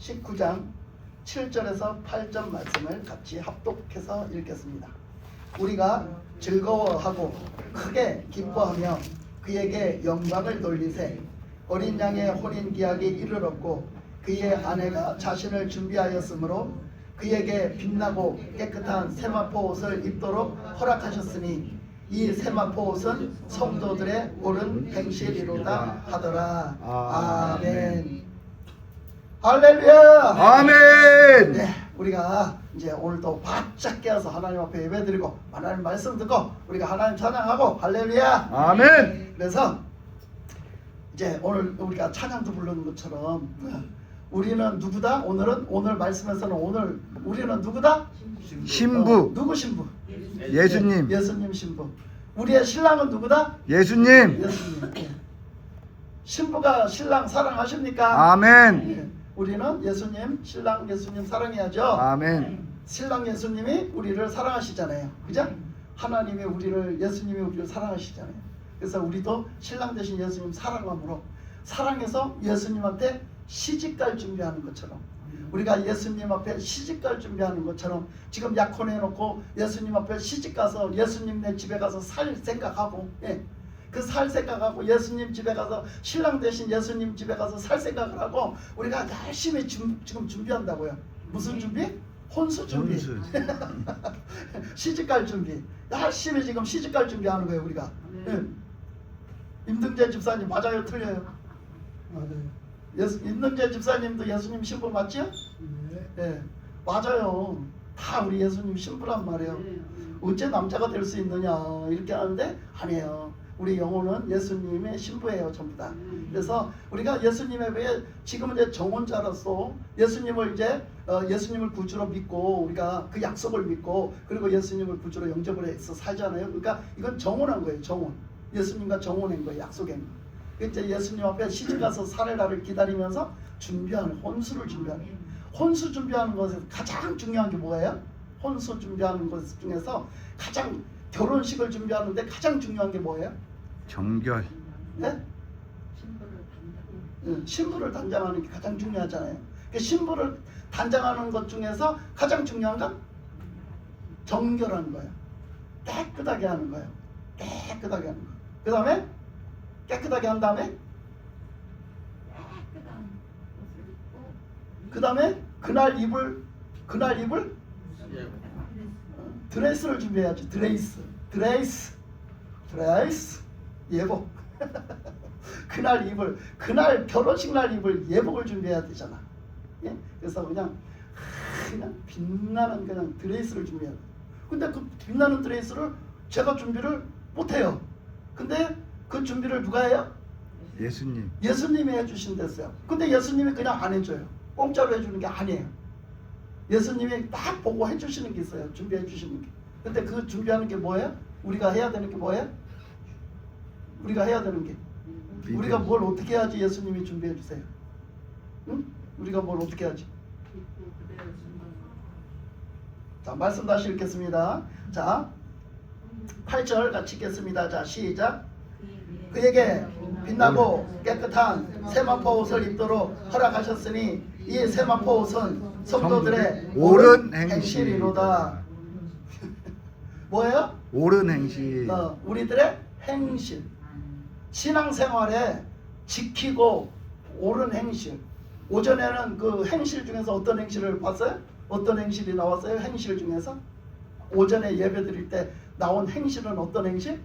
19장 7절에서 8절 말씀을 같이 합독해서 읽겠습니다. 우리가 즐거워하고 크게 기뻐하며 그에게 영광을 돌리세. 어린 양의 혼인기약이 이르렀고 그의 아내가 자신을 준비하였으므로 그에게 빛나고 깨끗한 세마포 옷을 입도록 허락하셨으니 이 세마포 옷은 성도들의 옳은 행실이로다 하더라. 아멘. 할렐루야. 아멘. 네, 우리가 이제 오늘도 바짝 깨어서 하나님 앞에 예배드리고 하나님 말씀 듣고 우리가 하나님 찬양하고 할렐루야. 아멘. 그래서 이제 오늘 우리가 찬양도 부르는 것처럼 우리는 누구다? 오늘 말씀에서는 우리는 누구다? 신부. 누구 신부? 예수님. 예수님 신부. 우리의 신랑은 누구다? 예수님. 예수님. 신부가 신랑 사랑하십니까? 아멘. 예. 우리는 예수님, 신랑 예수님 사랑해야죠. 아멘. 신랑 예수님이 우리를 사랑하시잖아요. 그죠? 하나님이 예수님이 우리를 사랑하시잖아요. 그래서 우리도 신랑 대신 예수님 사랑함으로 사랑해서 예수님한테 시집갈 준비하는 것처럼 우리가 예수님 앞에 시집갈 준비하는 것처럼 지금 약혼해놓고 예수님 앞에 시집가서 예수님네 집에 가서 살 생각하고 그 살 생각하고 예수님 집에 가서 신랑 대신 예수님 집에 가서 살 생각을 하고 우리가 열심히 지금 준비한다고요. 무슨 준비? 혼수 준비. 시집갈 준비. 열심히 지금 시집갈 준비하는 거예요 우리가. 임등재 집사님 맞아요 틀려요? 맞아요. 임등재 집사님도 예수님 신부 맞죠? 네. 맞아요. 다 우리 예수님 신부란 말이에요. 어째 남자가 될 수 있느냐 이렇게 하는데 아니에요. 우리 영혼은 예수님의 신부예요 전부 다. 그래서 우리가 예수님의 왜 지금은 이제 정혼자로서 예수님을 이제 예수님을 구주로 믿고 우리가 그 약속을 믿고 그리고 예수님을 구주로 영접을 해서 살잖아요. 그러니까 이건 정혼한 거예요. 정혼. 예수님과 정혼한 거예요. 약속한 거. 이제 예수님 앞에 시집가서 살 날을 기다리면서 준비하는 혼수를 준비하는 거예요. 혼수 준비하는 것에서 가장 중요한 게 뭐예요? 혼수 준비하는 것 중에서 가장 결혼식을 준비하는데 가장 중요한 게 뭐예요? 정결. 네? 신부를 단장하는 게 가장 중요하잖아요. 그 신부를 단장하는 것 중에서 가장 중요한 건 정결한 거예요. 깨끗하게 하는 거예요. 깨끗하게 하는 거. 그 다음에 깨끗하게 한 다음에 그 다음에 그날 입을 드레스를 준비해야지. 드레스 예복. 그날 결혼식 날 입을 예복을 준비해야 되잖아. 예? 그래서 그냥 빛나는 그냥 드레스를 준비해야 돼. 근데 그 빛나는 드레스를 제가 준비를 못해요. 근데 그 준비를 누가 해요? 예수님. 예수님이 해주신댔어요. 근데 예수님이 그냥 안 해줘요. 공짜로 해주는 게 아니에요. 예수님이 딱 보고 해주시는 게 있어요. 준비해 주시는 게. 근데 그 준비하는 게 뭐예요? 우리가 해야 되는 게 뭐예요? 우리가 해야 되는 게 우리가 뭘 어떻게 해야지 예수님이 준비해 주세요? 응? 우리가 뭘 어떻게 해야지? 자, 말씀 다시 읽겠습니다. 자, 8절 같이 읽겠습니다. 자, 시작. 그에게 빛나고 깨끗한 세마포 옷을 입도록 허락하셨으니 이 세마포 옷은 성도들의 옳은 행실이로다. 뭐예요? 옳은 행실. 우리들의 행실. 신앙생활에 지키고 옳은 행실. 오전에는 그 행실 중에서 어떤 행실을 봤어요? 어떤 행실이 나왔어요? 행실 중에서? 오전에 예배 드릴 때 나온 행실은 어떤 행실?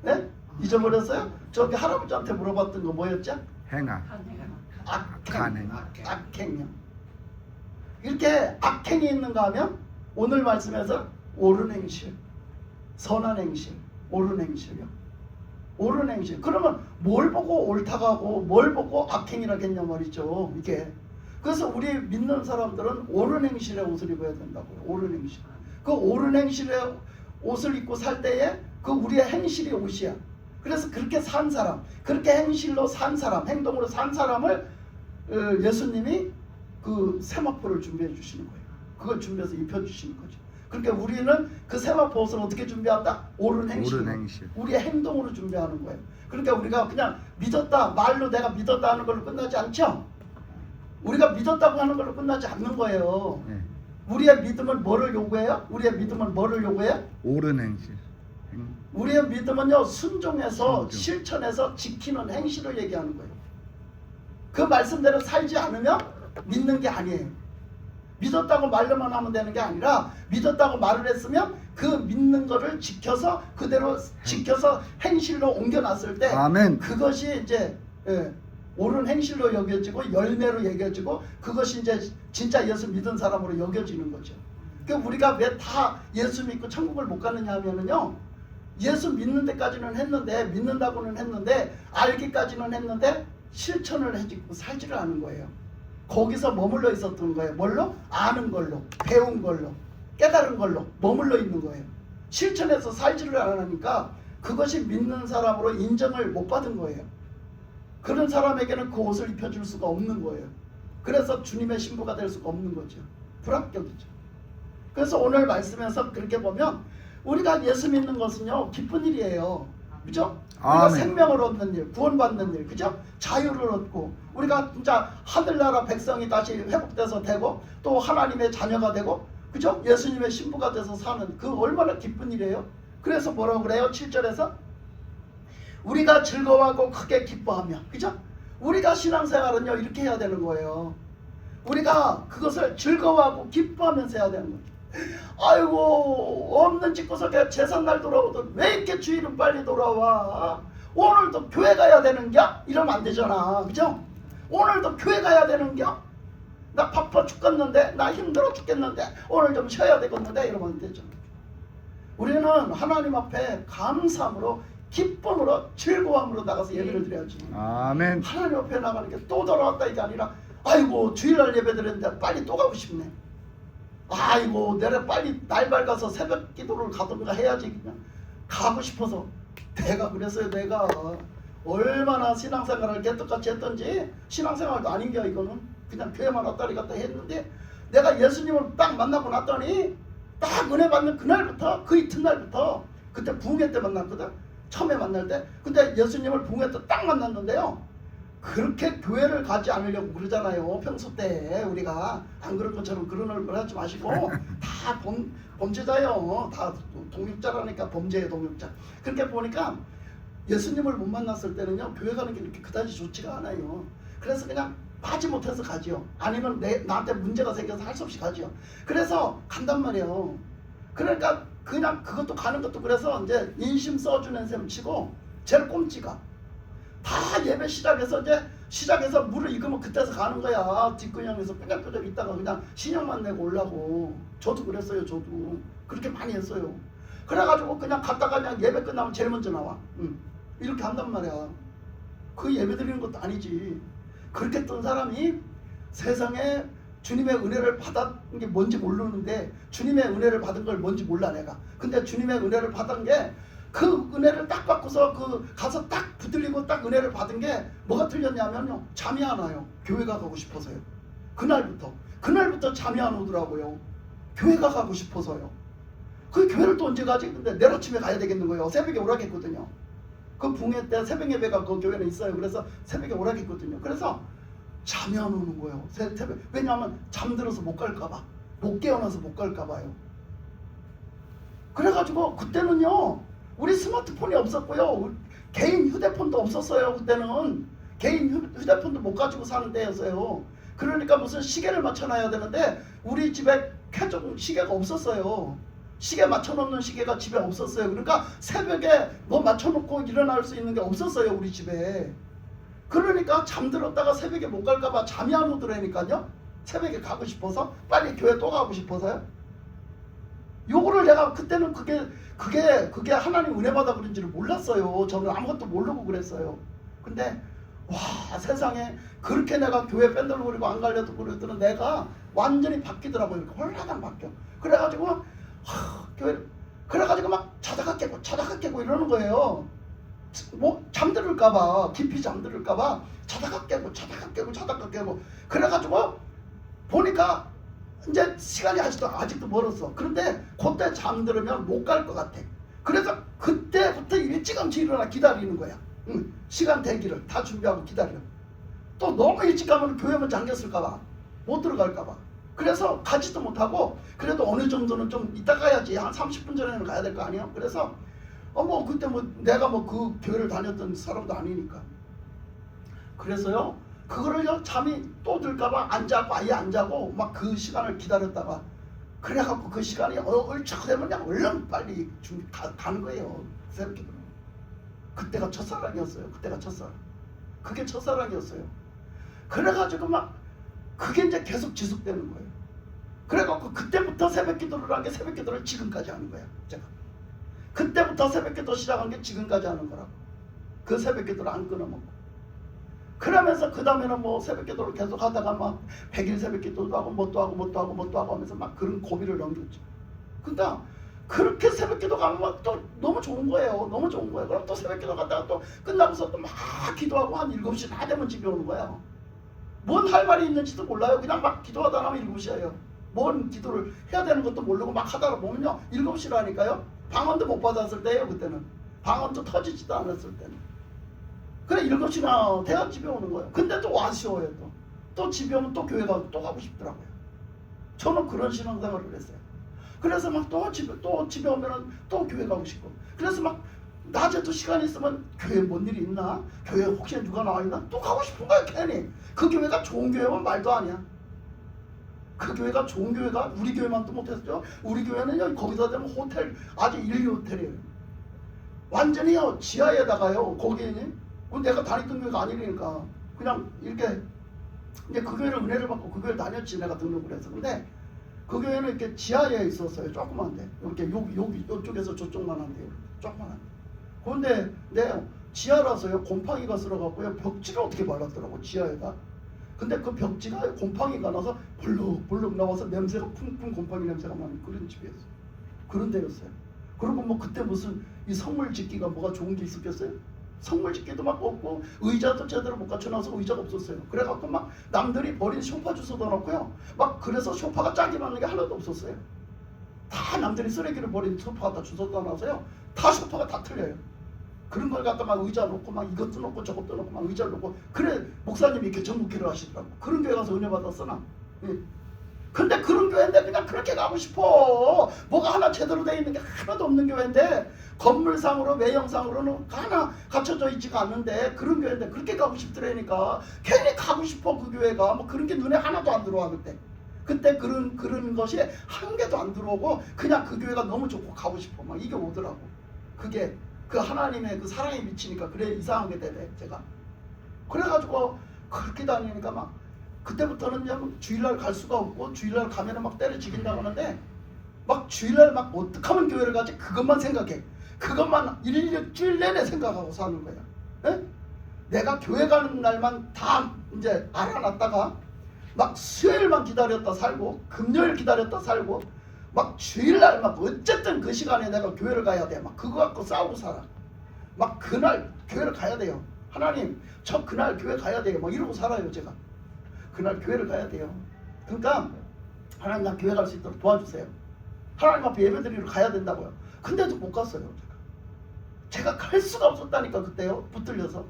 네? 잊어버렸어요? 저기 할아버지한테 물어봤던 거 뭐였죠? 행악. 악행. 악행이요. 이렇게 악행이 있는가 하면 오늘 말씀에서 옳은 행실, 선한 행실, 옳은 행실이요. 옳은 행실. 그러면 뭘 보고 옳다고 하고 뭘 보고 악행이라 했냐 말이죠. 이게. 그래서 우리 믿는 사람들은 옳은 행실의 옷을 입어야 된다고요. 옳은 행실. 그 옳은 행실의 옷을 입고 살 때에 그 우리의 행실이 옷이야. 그래서 그렇게 산 사람, 그렇게 행실로 산 사람, 행동으로 산 사람을 예수님이 그 세마포를 준비해 주시는 거예요. 그걸 준비해서 입혀주시는 거죠. 그러니까 우리는 그 세마포 옷을 어떻게 준비한다? 옳은 행실. 우리의 행동으로 준비하는 거예요. 그러니까 우리가 그냥 믿었다, 말로 내가 믿었다 하는 걸로 끝나지 않죠? 우리가 믿었다고 하는 걸로 끝나지 않는 거예요. 예. 우리의 믿음은 뭐를 요구해요? 우리의 믿음은 뭐를 요구해요? 옳은 행실. 우리의 믿음은요, 순종해서 순종. 실천해서 지키는 행실을 얘기하는 거예요. 그 말씀대로 살지 않으면 믿는 게 아니에요. 믿었다고 말로만 하면 되는 게 아니라 믿었다고 말을 했으면 그 믿는 거를 지켜서 그대로 지켜서 행실로 옮겨놨을 때 아멘. 그것이 이제 옳은 행실로 여겨지고 열매로 여겨지고 그것이 이제 진짜 예수 믿은 사람으로 여겨지는 거죠. 그러니까 우리가 왜 다 예수 믿고 천국을 못 가느냐 하면은요, 예수 믿는 데까지는 했는데, 믿는다고는 했는데, 알기까지는 했는데 실천을 해지고 살지를 않은 거예요. 거기서 머물러 있었던 거예요. 뭘로? 아는 걸로, 배운 걸로, 깨달은 걸로 머물러 있는 거예요. 실천해서 살지를 않으니까 그것이 믿는 사람으로 인정을 못 받은 거예요. 그런 사람에게는 그 옷을 입혀줄 수가 없는 거예요. 그래서 주님의 신부가 될 수가 없는 거죠. 불합격이죠. 그래서 오늘 말씀에서 그렇게 보면 우리가 예수 믿는 것은요, 기쁜 일이에요. 그죠? 우리가 아멘. 생명을 얻는 일, 구원받는 일, 그죠? 자유를 얻고 우리가 진짜 하늘나라 백성이 다시 회복돼서 되고 또 하나님의 자녀가 되고, 그죠? 예수님의 신부가 돼서 사는 그 얼마나 기쁜 일이에요. 그래서 뭐라고 그래요? 7절에서 우리가 즐거워하고 크게 기뻐하며, 그죠? 우리가 신앙생활은요, 이렇게 해야 되는 거예요. 우리가 그것을 즐거워하고 기뻐하면서 해야 되는 거예요. 아이고, 없는 집구석에 제삿날 돌아오던 왜 이렇게 주일은 빨리 돌아와? 오늘도 교회 가야 되는겨? 이러면 안 되잖아. 그죠? 오늘도 교회 가야 되는겨? 나 바빠 죽겠는데, 나 힘들어 죽겠는데, 오늘 좀 쉬어야 되겠는데, 이러면 안 되죠. 우리는 하나님 앞에 감사함으로, 기쁨으로, 즐거움으로 나가서 예배를 드려야지. 아멘. 하나님 앞에 나가는 게 또 돌아왔다 이게 아니라, 아이고 주일날 예배 드렸는데 빨리 또 가고 싶네. 아이고 내가 빨리 날 밝아서 새벽 기도를 가든가 해야지. 그냥 가고 싶어서. 내가 그랬어요. 내가 얼마나 신앙생활을 개떡같이 했던지. 신앙생활도 아닌겨 이거는. 그냥 교회만 왔다리 갔다 했는데, 내가 예수님을 딱 만나고 났더니 딱 은혜 받는 그날부터, 그 이튿날부터, 그때 부흥회 때 만났거든, 처음에 만날 때. 근데 예수님을 부흥회 때 딱 만났는데요, 그렇게 교회를 가지 않으려고 그러잖아요. 평소 때 우리가 안 그런 것처럼 그런 얼굴 하지 마시고 다 범죄자예요. 다 동역자라니까. 범죄의 동역자. 그렇게 보니까 예수님을 못 만났을 때는요, 교회 가는 게 이렇게 그다지 좋지가 않아요. 그래서 그냥 빠지 못해서 가지요. 아니면 나한테 문제가 생겨서 할 수 없이 가지요. 그래서 간단 말이에요. 그러니까 그냥 그것도 가는 것도, 그래서 이제 인심 써주는 셈 치고 제일 꼼지가 다 예배 시작해서 물을 익으면 그때서 가는 거야. 뒷근형에서 뾰족뾰족 있다가 그냥 신형만 내고 오려고. 저도 그랬어요. 저도 그렇게 많이 했어요. 그래가지고 그냥 갔다가 그냥 예배 끝나면 제일 먼저 나와. 이렇게 한단 말이야. 그 예배 드리는 것도 아니지. 그렇게 했던 사람이 세상에 주님의 은혜를 받은 게 뭔지 모르는데, 주님의 은혜를 받은 걸 뭔지 몰라 내가. 근데 주님의 은혜를 받은 게, 그 은혜를 딱 받고서 가서 딱 붙들리고 딱 은혜를 받은 게 뭐가 틀렸냐면요, 잠이 안 와요. 교회가 가고 싶어서요. 그날부터 잠이 안 오더라고요. 교회가 가고 싶어서요. 그 교회를 또 언제 가지? 근데 내일 아침에 가야 되겠는 거예요. 새벽에 오라겠거든요. 그 붕회 때 새벽 예배가 그 교회는 있어요. 그래서 새벽에 오라겠거든요. 그래서 잠이 안 오는 거예요. 새벽. 왜냐하면 잠들어서 못 갈까봐, 못 깨어나서 못 갈까봐요. 그래가지고 그때는요, 우리 스마트폰이 없었고요, 개인 휴대폰도 없었어요. 그때는 개인 휴대폰도 못 가지고 사는 때였어요. 그러니까 무슨 시계를 맞춰놔야 되는데 우리 집에 쾌적 시계가 없었어요. 시계 맞춰놓는 시계가 집에 없었어요. 그러니까 새벽에 뭐 맞춰놓고 일어날 수 있는 게 없었어요, 우리 집에. 그러니까 잠들었다가 새벽에 못 갈까봐 잠이 안 오더라니까요. 새벽에 가고 싶어서, 빨리 교회 또 가고 싶어서요. 요거를 내가 그때는 그게 하나님 은혜 받아 그런지를 몰랐어요. 저는 아무것도 모르고 그랬어요. 근데 와, 세상에 그렇게 내가 교회 뺀들거리고 안 가려도 그랬더니 내가 완전히 바뀌더라고요. 이렇게 홀라당 바뀌어. 그래가지고 막 자다가 깨고 이러는 거예요. 뭐 잠들을까봐, 깊이 잠들을까봐 자다가 깨고. 그래가지고 보니까 이제 시간이 아직도 멀었어. 그런데 그때 잠들으면 못 갈 것 같아. 그래서 그때부터 일찌감치 일어나 기다리는 거야. 시간 대기를 다 준비하고 기다려. 또 너무 일찍 가면 교회만 잠겼을까봐 못 들어갈까봐 그래서 가지도 못하고 그래도 어느 정도는 좀 이따 가야지 한 30분 전에는 가야 될 거 아니에요. 그래서 뭐 그때 뭐 내가 뭐 그 교회를 다녔던 사람도 아니니까 그래서요 그거를요 잠이 또 들까봐 안 자고 아예 안 자고 막 그 시간을 기다렸다가 그래갖고 그 시간이 얼척 되면 그냥 얼른 빨리 가는 거예요. 새벽에 그때가 첫사랑이었어요. 그때가 첫사랑. 그게 첫사랑이었어요. 그래가지고 막 그게 이제 계속 지속되는 거예요. 그래갖고 그때부터 새벽 기도를 한 게 새벽 기도를 지금까지 하는 거야. 제가 그때부터 새벽 기도 시작한 게 지금까지 하는 거라고. 그 새벽 기도를 안 끊어먹고 그러면서 그 다음에는 뭐 새벽 기도를 계속 하다가 막 100일 새벽 기도도 하고 뭣도 하고 뭣도 하고 뭣도 하고 하면서 막 그런 고비를 넘겼죠. 그러니까 그렇게 새벽 기도 가면 막 또 너무 좋은 거예요. 너무 좋은 거예요. 그럼 또 새벽 기도 갔다가 또 끝나고서 또 막 기도하고 한 7시 다 되면 집에 오는 거야. 뭔 할 말이 있는지도 몰라요. 그냥 막 기도하다 나면 7시예요. 뭔 기도를 해야 되는 것도 모르고 막 하다가 보면요 7시라니까요. 방언도 못 받았을 때예요. 그때는 방언도 터지지도 않았을 때는. 그래 7시나 돼야 집에 오는 거예요. 근데 또 아쉬워요. 또 집에 오면 또 교회 가고 또 가고 싶더라고요. 저는 그런 신앙생활을 했어요. 그래서 막 또 집에 오면은 또 교회 가고 싶고 그래서 막 낮에도 시간 있으면 교회 뭔 일이 있나? 교회 혹시 누가 나와 있나? 또 가고 싶은 거야 괜히. 그 교회가 좋은 교회면 말도 아니야. 그 교회가 좋은 교회가 우리 교회만 또 못했죠. 우리 교회는요 거기다 대면 호텔 아주 인류 호텔이에요. 완전히요 지하에다가요 거기는 내가 다니던 교회가 아니니까 그냥 이렇게 이제 그 교회를 은혜를 받고 그 교회를 다녔지 내가 등록을 해서. 근데 그 교회는 이렇게 지하에 있었어요. 조그만데 이렇게 여기 이쪽에서 저쪽만 한데요. 조그만한데. 그런데 내 지하라서요 곰팡이가 쓸어갖고요 벽지를 어떻게 발랐더라고 지하에다. 근데 그 벽지가 곰팡이가 나서 볼록 나와서 냄새가 쿵쿵 곰팡이 냄새가 나는 그런 집이었어요. 그런 데였어요. 그리고 뭐 그때 무슨 이 성물 짓기가 뭐가 좋은 게 있었겠어요? 성물 짓기도 막 없고 의자도 제대로 못 갖춰놔서 의자가 없었어요. 그래갖고 막 남들이 버린 소파 주워다 놓고요 막 그래서 소파가 짝이 맞는 게 하나도 없었어요. 다 남들이 쓰레기를 버린 소파가 다 주워다 놔서요 다 소파가 다 틀려요. 그런 걸 갖다 막 의자 놓고 막 이것도 놓고 저것도 놓고 막 의자를 놓고 그래 목사님이 이렇게 전국기를 하시더라고. 그런 교회 가서 은혜 받았어 나. 근데 그런 교회인데 그냥 그렇게 가고 싶어. 뭐가 하나 제대로 되어 있는 게 하나도 없는 교회인데 건물상으로 외형상으로는 하나 갖춰져 있지가 않는데 그런 교회인데 그렇게 가고 싶더라니까 괜히 가고 싶어. 그 교회가 뭐 그런 게 눈에 하나도 안 들어와. 그때 그런 것이 한 개도 안 들어오고 그냥 그 교회가 너무 좋고 가고 싶어. 막 이게 오더라고. 그게 그 하나님의 그 사랑에 미치니까 그래 이상한 게 되네 제가. 그래가지고 그렇게 다니니까 막 그때부터는 그냥 주일날 갈 수가 없고 주일날 가면은 막 때려 죽인다고 하는데 막 주일날 막 어떻게 하면 교회를 가지 그것만 생각해. 그것만 일주일 내내 생각하고 사는 거야. 에? 내가 교회 가는 날만 다 이제 알아놨다가 막 수요일만 기다렸다 살고 금요일 기다렸다 살고 막 주일날 막 어쨌든 그 시간에 내가 교회를 가야 돼. 막 그거 갖고 싸우고 살아. 막 그날 교회를 가야 돼요. 하나님 저 그날 교회 가야 돼요. 막 이러고 살아요 제가. 그날 교회를 가야 돼요. 그러니까 하나님 나 교회 갈 수 있도록 도와주세요. 하나님 앞에 예배드리러 가야 된다고요. 근데도 못 갔어요. 제가 갈 수가 없었다니까 그때요. 붙들려서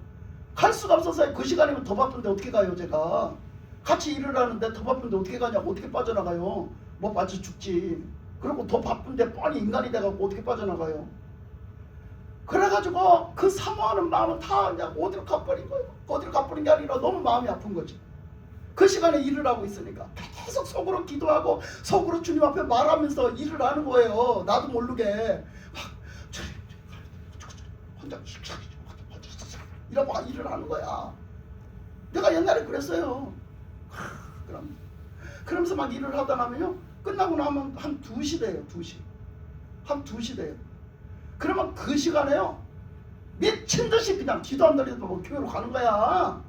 갈 수가 없어서 그 시간이면 더 바쁜데 어떻게 가요. 제가 같이 일을 하는데 더 바쁜데 어떻게 가냐고. 어떻게 빠져나가요. 뭐 빠져 죽지. 그리고 더 바쁜데 뻔히 인간이 돼갖고 어떻게 빠져나가요. 그래가지고 그 사모하는 마음은 다 그냥 어디로 가버린 거예요. 어디로 가버린 게 아니라 너무 마음이 아픈 거지. 그 시간에 일을 하고 있으니까 계속 속으로 기도하고 속으로 주님 앞에 말하면서 일을 하는 거예요. 나도 모르게 혼자 이러고 일을 하는 거야. 내가 옛날에 그랬어요. 그러면서 막 일을 하다 나면요 끝나고 나면 한 2시 돼요. 2시 한 2시 돼요. 그러면 그 시간에요 미친 듯이 그냥 기도 안 들리도 뭐 교회로 가는 거야.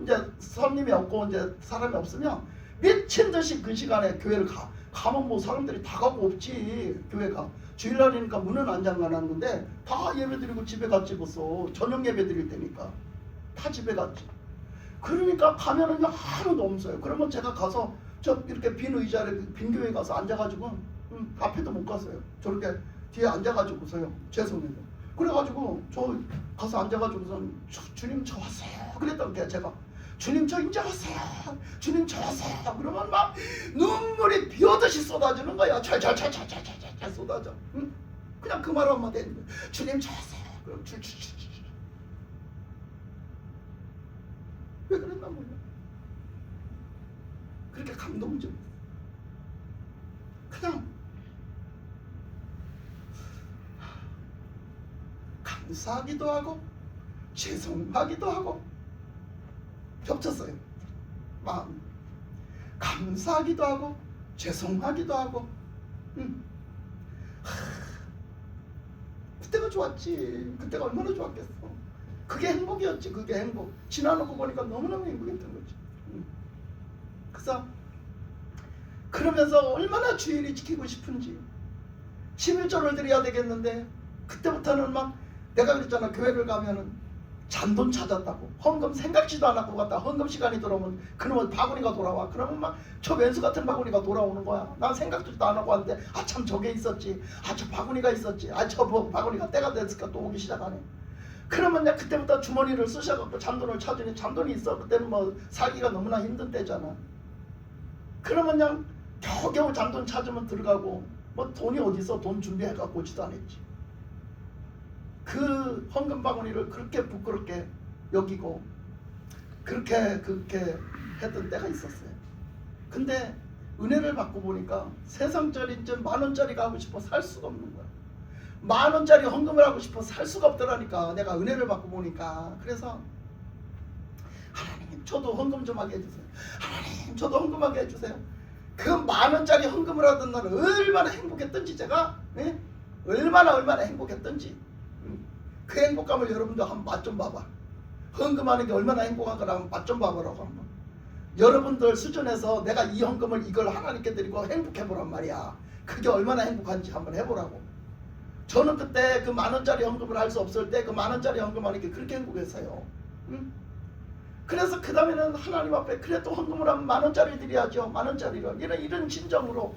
이제 손님이 없고 이제 사람이 없으면 미친 듯이 그 시간에 교회를 가면 뭐 사람들이 다 가고 없지. 교회가 주일날이니까 문은 안 잠가놨는데 다 예배드리고 집에 갔지. 벌써 저녁 예배드릴 테니까 다 집에 갔지. 그러니까 가면은요 아무도 없어요. 그러면 제가 가서 저 이렇게 빈 의자에 빈 교회에 가서 앉아가지고 앞에도 못 갔어요. 저렇게 뒤에 앉아가지고서요. 죄송해요. 그래가지고 저 가서 앉아가지고선 주님 저 왔어요. 그랬던 게 제가 주님 저 이제 오세요. 주님 저 오세요. 그러면 막 눈물이 비오듯이 쏟아지는 거야. 찰찰찰찰찰찰 쏟아져. 응? 그냥 그 말 한마디 했는 거야. 주님 저 오세요. 그럼 왜 그랬나 몰라. 그렇게 감동 좀 그냥 감사하기도 하고 죄송하기도 하고 겹쳤어요. 마음 감사하기도 하고 죄송하기도 하고 그때가 좋았지. 그때가 얼마나 좋았겠어. 그게 행복이었지. 그게 행복. 지나놓고 보니까 너무너무 행복했던 거지. 그래서 그러면서 얼마나 주일이 지키고 싶은지 11조를 드려야 되겠는데 그때부터는 막 내가 그랬잖아. 교회를 가면은 잔돈 찾았다고 헌금 생각지도 않았고 갔다 헌금 시간이 들어오면 그러면 바구니가 돌아와. 그러면 막 저 왼수 같은 바구니가 돌아오는 거야. 난 생각지도 안 하고 왔는데 아 참 저게 있었지. 아 저 바구니가 있었지. 아 저 바구니가 때가 됐을까 또 오기 시작하네. 그러면 내가 그때부터 주머니를 쑤셔갖고 잔돈을 찾으니 잔돈이 있어. 그때는 뭐 살기가 너무나 힘든 때잖아. 그러면 그냥 겨우겨우 잔돈 찾으면 들어가고 뭐 돈이 어디서 돈 준비해갖고 오지도 않았지. 그 헌금 바구니를 그렇게 부끄럽게 여기고 그렇게 했던 때가 있었어요. 근데 은혜를 받고 보니까 세상짜리 좀 만원짜리가 하고 싶어 살 수가 없는 거야. 만원짜리 헌금을 하고 싶어 살 수가 없더라니까. 내가 은혜를 받고 보니까. 그래서 하나님 저도 헌금 좀 하게 해주세요. 하나님 저도 헌금하게 해주세요. 그 만원짜리 헌금을 하던 날은 얼마나 행복했던지 제가 얼마나 행복했던지 그 행복감을 여러분도 한번 맛 좀 봐봐. 헌금하는 게 얼마나 행복한가 한번 맛 좀 봐보라고 한번. 여러분들 수준에서 내가 이 헌금을 이걸 하나님께 드리고 행복해보란 말이야. 그게 얼마나 행복한지 한번 해보라고. 저는 그때 그 만원짜리 헌금을 할 수 없을 때 그 만원짜리 헌금하는 게 그렇게 행복했어요. 그래서 그 다음에는 하나님 앞에 그래도 헌금을 하면 만원짜리 드려야죠. 만원짜리로 이런 심정으로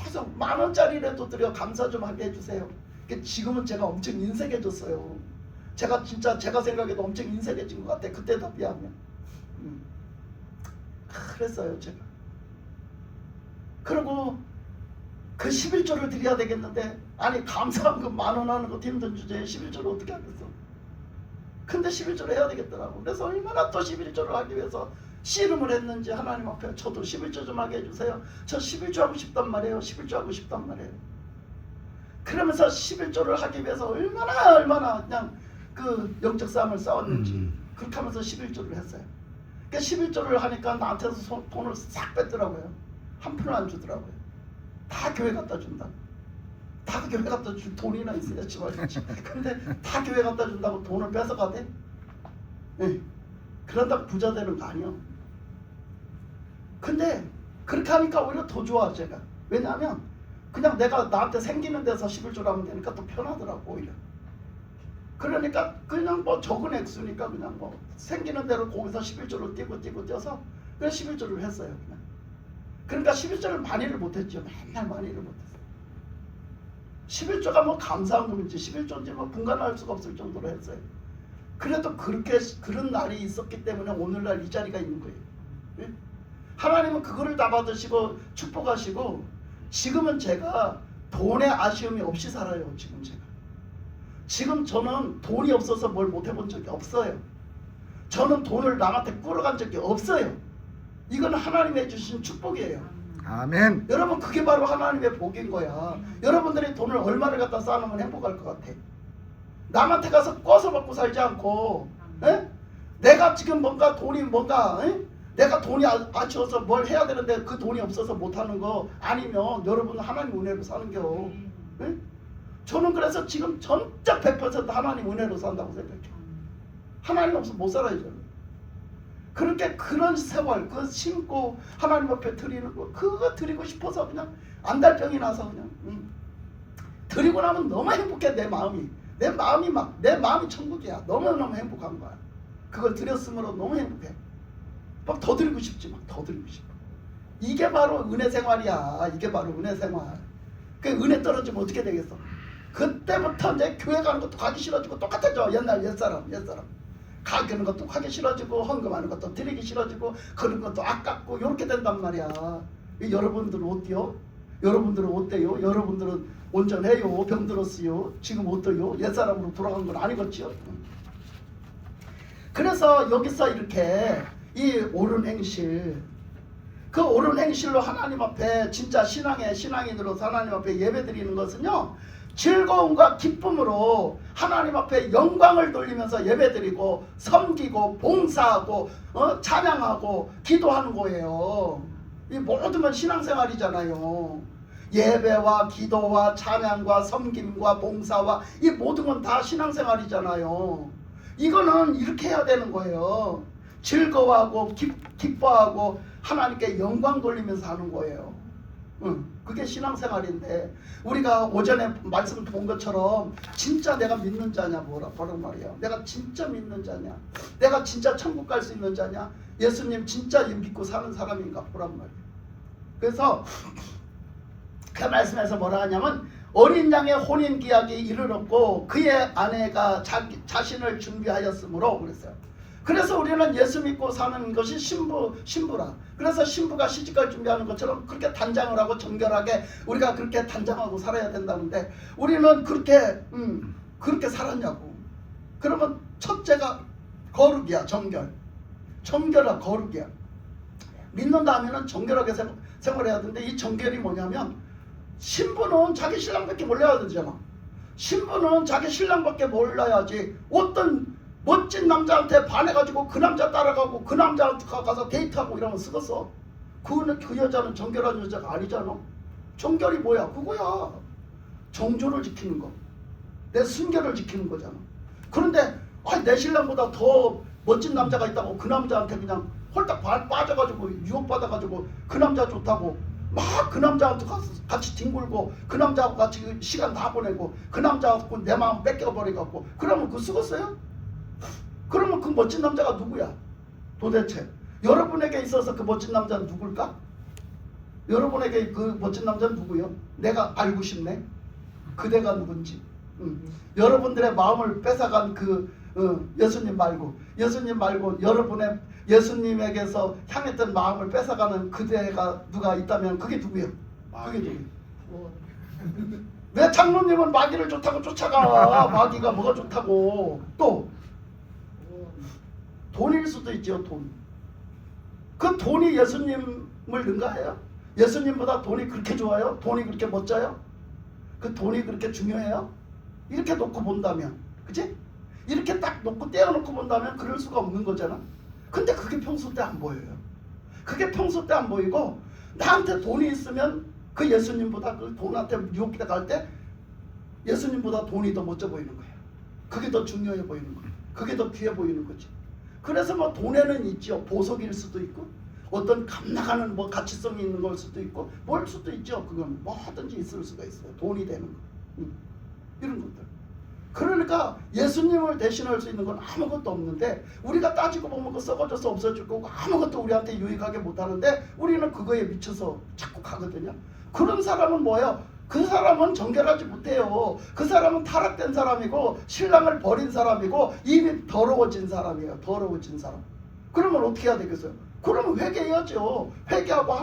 계속 만원짜리라도 드려 감사 좀 하게 해주세요. 지금은 제가 엄청 인색해졌어요. 제가 진짜 제가 생각해도 엄청 인색해진 것 같아. 그때도 비하면. 그랬어요 제가. 그리고 그 11조를 드려야 되겠는데 아니 감사한 거 만원 하는 것도 힘든 주제에 11조를 어떻게 하겠어. 근데 11조를 해야 되겠더라고. 그래서 얼마나 또 11조를 하기 위해서 씨름을 했는지 하나님 앞에 저도 11조 좀 하게 해주세요. 저 11조 하고 싶단 말이에요. 11조 하고 싶단 말이에요. 그러면서 11조를 하기 위해서 얼마나 그냥 그 영적 싸움을 싸웠는지 그렇게 하면서 11조를 했어요. 그러니까 11조를 하니까 나한테서 돈을 싹 뺐더라고요. 한 푼을 안 주더라고요. 다 교회 갖다 준다. 다 교회 갖다 줄 돈이나 있어야지 말이지. 근데 다 교회 갖다 준다고 돈을 뺏어가대? 네. 그런다고 부자 되는 거 아니야. 근데 그렇게 하니까 오히려 더 좋아 제가. 왜냐하면 그냥 내가 나한테 생기는 데서 11조를 하면 되니까 또 편하더라고 오히려. 그러니까 그냥 뭐 적은 액수니까 그냥 뭐 생기는 대로 거기서 11조를 띄고 띄어서 그냥 11조를 했어요 그냥. 그러니까 11조를 많이를 못했죠. 맨날 많이를 못했어요. 11조가 뭐 감사한 금인지 11조인지 뭐 분간할 수가 없을 정도로 했어요. 그래도 그런 날이 있었기 때문에 오늘날 이 자리가 있는 거예요. 예? 하나님은 그거를 다 받으시고 축복하시고 지금은 제가 돈의 아쉬움이 없이 살아요. 지금 저는 돈이 없어서 뭘 못 해본 적이 없어요. 저는 돈을 남한테 끌어간 적이 없어요. 이건 하나님이 해주신 축복이에요. 아멘. 여러분 그게 바로 하나님의 복인 거야. 여러분들이 돈을 얼마를 갖다 쌓아놓으면 행복할 것 같아. 남한테 가서 꿔서 먹고 살지 않고 에? 내가 지금 내가 돈이 아쉬워서 뭘 해야 되는데 그 돈이 없어서 못하는 거 아니면 여러분은 하나님 은혜로 사는겨. 에? 저는 그래서 지금 전적 100% 하나님 은혜로 산다고 생각해요. 하나님 없으면 못 살아요 저는. 그렇게 그런 세월 그 심고 하나님 앞에 드리는 거 그거 드리고 싶어서 그냥 안달병이 나서 그냥 드리고 나면 너무 행복해. 내 마음이 천국이야. 너무너무 행복한 거야. 그걸 드렸으므로 너무 행복해. 막 더 드리고 싶지. 막 더 드리고 싶어. 이게 바로 은혜 생활이야. 이게 바로 은혜 생활. 그 은혜 떨어지면 어떻게 되겠어. 그때부터 이제 교회 가는 것도 가기 싫어지고 똑같아져. 옛사람. 가기는 것도 하기 싫어지고 헌금하는 것도 드리기 싫어지고 그런 것도 아깝고 이렇게 된단 말이야. 여러분들은 어때요? 여러분들은 어때요? 여러분들은 온전해요? 병들었어요? 지금 어때요? 옛사람으로 돌아간 건 아니겠지요? 그래서 여기서 이렇게 이 옳은 행실, 그 옳은 행실로 하나님 앞에 진짜 신앙인으로서 하나님 앞에 예배드리는 것은요, 즐거움과 기쁨으로 하나님 앞에 영광을 돌리면서 예배드리고 섬기고 봉사하고 찬양하고 기도하는 거예요. 이 모든 건 신앙생활이잖아요. 예배와 기도와 찬양과 섬김과 봉사와 이 모든 건 다 신앙생활이잖아요. 이거는 이렇게 해야 되는 거예요. 즐거워하고 기뻐하고 하나님께 영광 돌리면서 하는 거예요. 그게 신앙생활인데, 우리가 오전에 말씀 본 것처럼 진짜 내가 믿는 자냐 뭐라고 말이야. 내가 진짜 믿는 자냐, 내가 진짜 천국 갈 수 있는 자냐, 예수님 진짜 믿고 사는 사람인가 보란 말이야. 그래서 그 말씀에서 뭐라 하냐면, 어린 양의 혼인 기약이 이르렀고 그의 아내가 자신을 준비하였으므로 그랬어요. 그래서 우리는 예수 믿고 사는 것이 신부라. 그래서 신부가 시집갈 준비하는 것처럼 그렇게 단장을 하고 정결하게 우리가 그렇게 단장하고 살아야 된다는데, 우리는 그렇게 살았냐고. 그러면 첫째가 거룩이야. 정결아 거룩이야. 믿는다 하면은 정결하게 생활해야 되는데, 이 정결이 뭐냐면, 신부는 자기 신랑밖에 몰라야 되잖아. 신부는 자기 신랑밖에 몰라야지 어떤 멋진 남자한테 반해가지고 그 남자 따라가고 그 남자한테 가서 데이트하고 이러면 쓰겠어. 그 여자는 정결한 여자가 아니잖아. 정결이 뭐야? 그거야. 정조를 지키는 거, 내 순결을 지키는 거잖아. 그런데 내 신랑보다 더 멋진 남자가 있다고 그 남자한테 그냥 홀딱 빠져가지고 유혹받아가지고 그 남자 좋다고 막 그 남자하고 같이 뒹굴고 그 남자하고 같이 시간 다 보내고 그 남자하고 내 마음 뺏겨버려갖고, 그러면 그거 쓰겠어요? 그러면 그 멋진 남자가 누구야? 도대체 여러분에게 있어서 그 멋진 남자는 누굴까? 여러분에게 그 멋진 남자는 누구요? 내가 알고 싶네. 그대가 누군지. 여러분들의 마음을 뺏어간 예수님 말고 여러분의 예수님에게서 향했던 마음을 뺏어가는 그대가 누가 있다면 그게 누구예요? 그게 누구예요? 왜 장로님은 마귀를 좋다고 쫓아가? 마귀가 뭐가 좋다고? 또 돈일 수도 있죠. 돈. 그 돈이 예수님을 능가해요? 예수님보다 돈이 그렇게 좋아요? 돈이 그렇게 멋져요? 그 돈이 그렇게 중요해요? 이렇게 놓고 본다면, 그치? 이렇게 딱 놓고 떼어놓고 본다면 그럴 수가 없는 거잖아. 근데 그게 평소 때 안 보여요. 그게 평소 때 안 보이고, 나한테 돈이 있으면 그 예수님보다 그 돈한테 유혹돼 갈 때 예수님보다 돈이 더 멋져 보이는 거예요. 그게 더 중요해 보이는 거예요. 그게 더 귀해 보이는 거지. 그래서 뭐 돈에는 있죠. 보석일 수도 있고 어떤 값나가는 뭐 가치성이 있는 걸 수도 있고 뭘 수도 있죠. 그건 뭐든지 있을 수가 있어요. 돈이 되는 거. 이런 것들. 그러니까 예수님을 대신할 수 있는 건 아무것도 없는데, 우리가 따지고 보면 그 썩어져서 없어질 거고 아무것도 우리한테 유익하게 못하는데 우리는 그거에 미쳐서 자꾸 가거든요. 그런 사람은 뭐예요? 그 사람은 정결하지 못해요. 그 사람은 타락된 사람이고 신랑을 버린 사람이고 이미 더러워진 사람이에요. 더러워진 사람. 그러면 어떻게 해야 되겠어요? 그러면 회개해야죠. 회개하고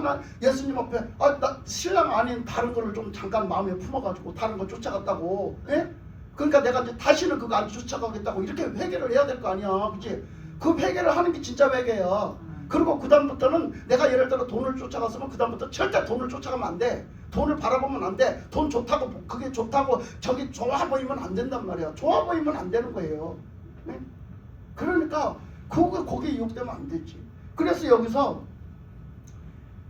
예수님 앞에 나 신랑 아닌 다른 거를 좀 잠깐 마음에 품어가지고 다른 거 쫓아갔다고. 예? 그러니까 내가 이제 다시는 그거 안 쫓아가겠다고 이렇게 회개를 해야 될 거 아니야. 그치? 그 회개를 하는 게 진짜 회개야. 그리고 그 다음부터는 내가 예를 들어 돈을 쫓아갔으면 그 다음부터 절대 돈을 쫓아가면 안 돼. 돈을 바라보면 안 돼. 돈 좋다고 그게 좋다고 저기 좋아 보이면 안 된단 말이야. 좋아 보이면 안 되는 거예요. 네? 그러니까 거기에 유혹되면 안 되지. 그래서 여기서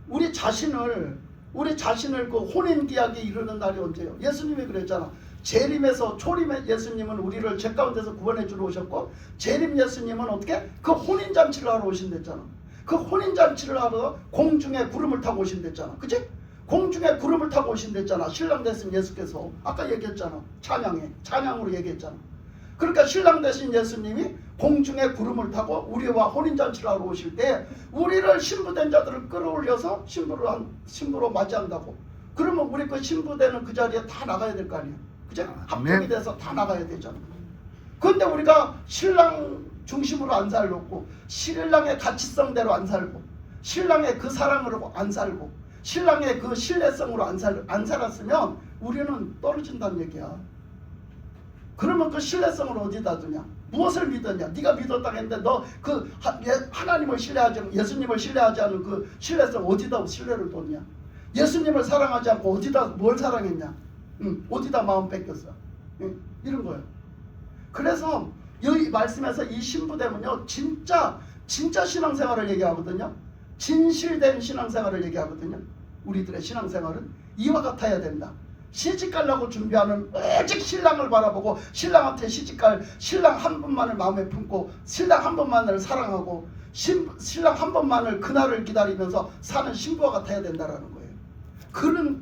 우리 자신을 그 혼인 기약이 이르는 날이 언제예요? 예수님이 그랬잖아. 재림에서 초림의 예수님은 우리를 죄 가운데서 구원해 주러 오셨고, 재림 예수님은 어떻게? 그 혼인잔치를 하러 오신댔잖아. 그 혼인잔치를 하러 공중에 구름을 타고 오신댔잖아. 그치? 공중에 구름을 타고 오신댔잖아. 신랑 대신 예수께서. 아까 얘기했잖아. 찬양으로 얘기했잖아. 그러니까 신랑 대신 예수님이 공중에 구름을 타고 우리와 혼인잔치를 하러 오실 때 우리를 신부된 자들을 끌어올려서 신부로 맞이한다고. 그러면 우리 그 신부되는 그 자리에 다 나가야 될 거 아니야. 그죠? 합격이 돼서 다 나가야 되잖아. 그런데 우리가 신랑 중심으로 안 살고 신랑의 가치성대로 안 살고 신랑의 그 사랑으로 안 살고 신랑의 그 신뢰성으로 안 살았으면 우리는 떨어진다는 얘기야. 그러면 그 신뢰성을 어디다 두냐? 무엇을 믿었냐? 네가 믿었다고 했는데 너 그 하나님을 신뢰하지 않고 예수님을 신뢰하지 않은 그 신뢰성 어디다 신뢰를 뒀냐? 예수님을 사랑하지 않고 어디다 뭘 사랑했냐? 어디다 마음 뺏겼어? 이런 거예요. 그래서 이 말씀에서 이 신부되면요 진짜 신앙생활을 얘기하거든요. 진실된 신앙생활을 얘기하거든요. 우리들의 신앙생활은 이와 같아야 된다. 시집가려고 준비하는 오직 신랑을 바라보고 신랑한테 시집갈 신랑 한 분만을 마음에 품고 신랑 한 분만을 사랑하고 신랑 한 번만을 그날을 기다리면서 사는 신부와 같아야 된다라는 거예요.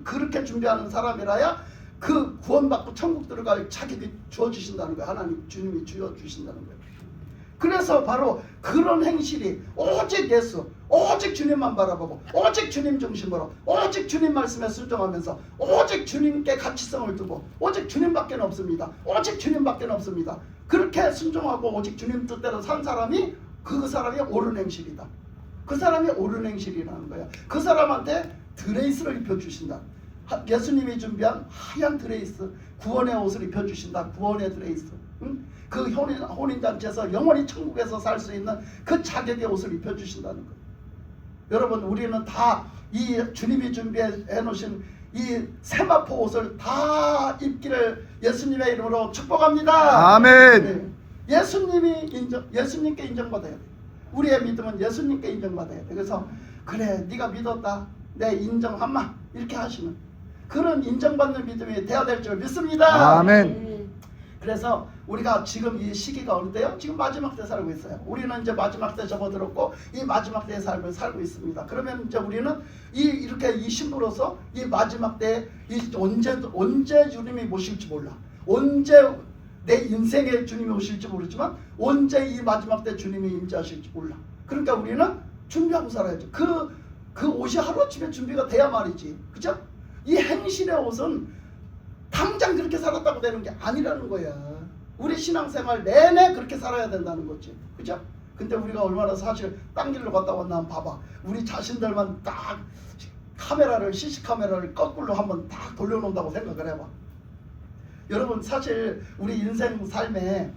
그렇게 준비하는 사람이라야 그 구원받고 천국 들어갈 자격이 주어주신다는 거예요. 하나님 주님이 주어주신다는 거예요. 그래서 바로 그런 행실이 오직 예수, 오직 주님만 바라보고 오직 주님 중심으로 오직 주님 말씀에 순종하면서 오직 주님께 가치성을 두고 오직 주님밖에 없습니다. 오직 주님밖에 없습니다. 그렇게 순종하고 오직 주님 뜻대로 산 사람이 그 사람이 옳은 행실이다. 그 사람이 옳은 행실이라는 거야. 그 사람한테 드레이스를 입혀주신다. 예수님이 준비한 하얀 드레이스, 구원의 옷을 입혀주신다. 구원의 드레이스. 그 혼인잔치에서 영원히 천국에서 살 수 있는 그 자격의 옷을 입혀주신다는 거예요. 여러분 우리는 다 이 주님이 준비해 놓으신 이 세마포 옷을 다 입기를 예수님의 이름으로 축복합니다. 아멘. 네. 예수님께 인정받아야 돼. 우리의 믿음은 예수님께 인정받아야 돼. 그래서 그래 네가 믿었다. 내 인정하마 이렇게 하시는 그런 인정받는 믿음이 되어야 될 줄 믿습니다. 아멘. 그래서 우리가 지금 이 시기가 어느 때요? 지금 마지막 때 살고 있어요. 우리는 이제 마지막 때 접어들었고 이 마지막 때의 삶을 살고 있습니다. 그러면 이제 우리는 이렇게 이 신부로서 이 마지막 때에 언제 주님이 모실지 몰라. 언제 내 인생에 주님이 오실지 모르지만 언제 이 마지막 때 주님이 임재하실지 몰라. 그러니까 우리는 준비하고 살아야죠. 그 옷이 하루아침에 준비가 돼야 말이지. 그죠? 이 행실의 옷은 당장 그렇게 살았다고 되는 게 아니라는 거야. 우리 신앙생활 내내 그렇게 살아야 된다는 거지. 그죠? 근데 우리가 얼마나 사실 딴 길로 갔다 왔나 한번 봐봐. 우리 자신들만 딱 CC카메라를 거꾸로 한번 딱 돌려놓는다고 생각을 해봐. 여러분 사실 우리 인생 삶에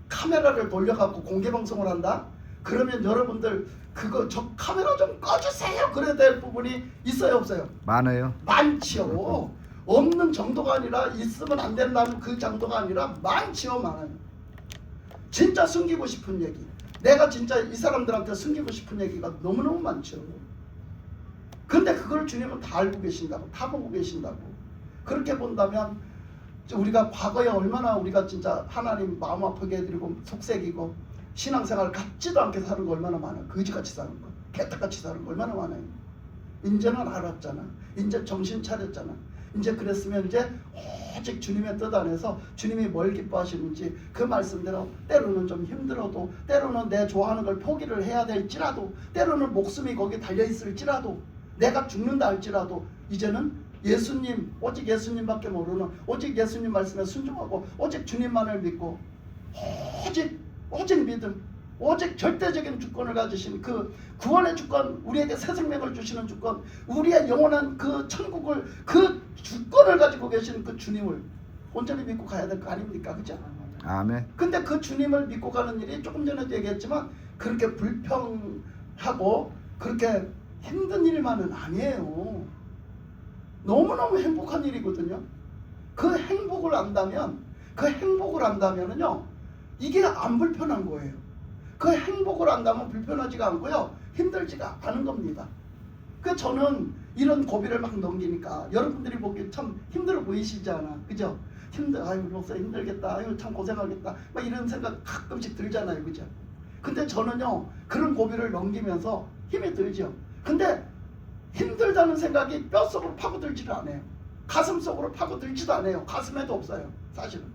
카메라를 돌려갖고 공개방송을 한다? 그러면 여러분들 저 카메라 좀 꺼주세요 그래야 될 부분이 있어요 없어요? 많아요. 많지요. 없는 정도가 아니라 있으면 안 된다는 그 정도가 아니라 많지요. 많아요. 진짜 숨기고 싶은 얘기, 내가 진짜 이 사람들한테 숨기고 싶은 얘기가 너무너무 많죠. 근데 그걸 주님은 다 알고 계신다고, 다 보고 계신다고. 그렇게 본다면 우리가 과거에 얼마나 우리가 진짜 하나님 마음 아프게 해드리고 속색이고 신앙생활 같지도 않게 사는 거 얼마나 많아요. 거지같이 사는 거, 개떡같이 사는 거 얼마나 많아요. 이제는 알았잖아. 이제 정신 차렸잖아. 이제 그랬으면 이제 오직 주님의 뜻 안에서 주님이 뭘 기뻐하시는지 그 말씀대로 때로는 좀 힘들어도 때로는 내 좋아하는 걸 포기를 해야 될지라도 때로는 목숨이 거기 달려있을지라도 내가 죽는다 할지라도 이제는 예수님, 오직 예수님밖에 모르는 오직 예수님 말씀에 순종하고 오직 주님만을 믿고 오직 믿음, 오직 절대적인 주권을 가지신 그 구원의 주권, 우리에게 새 생명을 주시는 주권, 우리의 영원한 그 천국을 그 주권을 가지고 계신 그 주님을 온전히 믿고 가야 될 거 아닙니까? 그죠? 아멘. 근데 그 주님을 믿고 가는 일이 조금 전에도 얘기했지만 그렇게 불평하고 그렇게 힘든 일만은 아니에요. 너무너무 행복한 일이거든요. 그 행복을 안다면은요 이게 안 불편한 거예요. 그 행복을 안다면 불편하지가 않고요 힘들지가 않은 겁니다. 그 저는 이런 고비를 막 넘기니까 여러분들이 보기 참 힘들어 보이시잖아. 그죠? 아유 목사 힘들겠다. 아유 참 고생하겠다. 막 이런 생각 가끔씩 들잖아요. 그죠? 근데 저는요 그런 고비를 넘기면서 힘이 들죠. 근데 힘들다는 생각이 뼛속으로 파고들지를 않아요. 가슴속으로 파고들지도 않아요. 가슴에도 없어요. 사실은